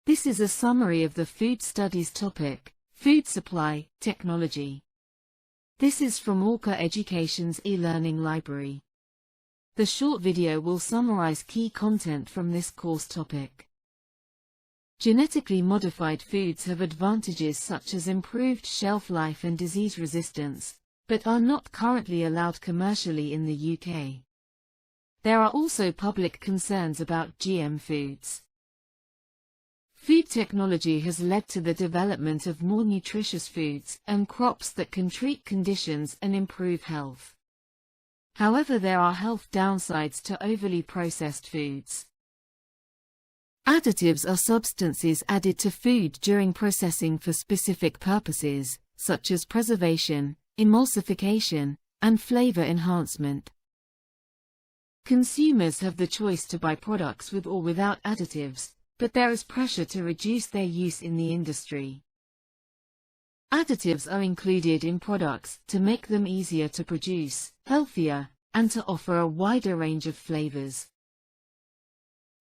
This is a summary of the food studies topic, Food Supply Technology. This is from ORCA Education's e-learning library. The short video will summarize key content from this course topic. Genetically modified foods have advantages such as improved shelf life and disease resistance, but are not currently allowed commercially in the UK. There are also public concerns about GM foods. Food technology has led to the development of more nutritious foods and crops that can treat conditions and improve health. However, there are health downsides to overly processed foods. Additives are substances added to food during processing for specific purposes, such as preservation, emulsification, and flavor enhancement. Consumers have the choice to buy products with or without additives, but there is pressure to reduce their use in the industry. Additives are included in products to make them easier to produce, healthier, and to offer a wider range of flavors.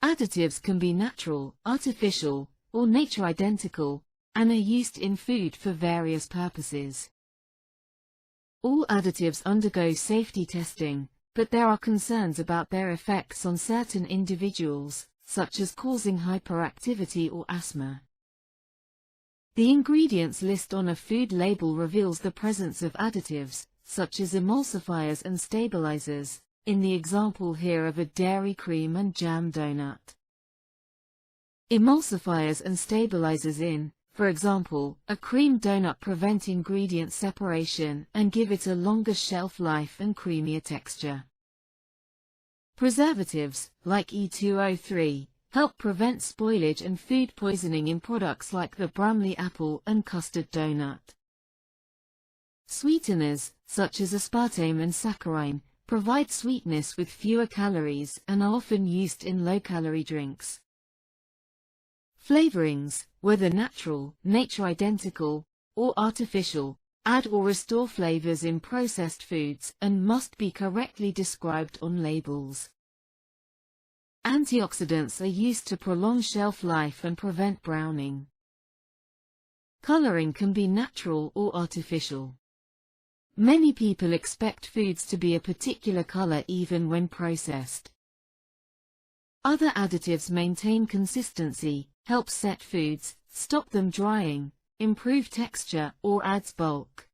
Additives can be natural, artificial, or nature identical, and are used in food for various purposes. All additives undergo safety testing, but there are concerns about their effects on certain individuals, such as causing hyperactivity or asthma. The ingredients list on a food label reveals the presence of additives, such as emulsifiers and stabilizers, in the example here of a dairy cream and jam donut. Emulsifiers and stabilizers in, for example, a cream donut prevent ingredient separation and give it a longer shelf life and creamier texture. Preservatives, like E2O3, help prevent spoilage and food poisoning in products like the Bramley apple and custard donut. Sweeteners, such as aspartame and saccharine, provide sweetness with fewer calories and are often used in low-calorie drinks. Flavorings, whether natural, nature identical, or artificial, add or restore flavors in processed foods and must be correctly described on labels. Antioxidants are used to prolong shelf life and prevent browning. Coloring can be natural or artificial. Many people expect foods to be a particular color even when processed. Other additives maintain consistency, help set foods, stop them drying, improve texture, or adds bulk.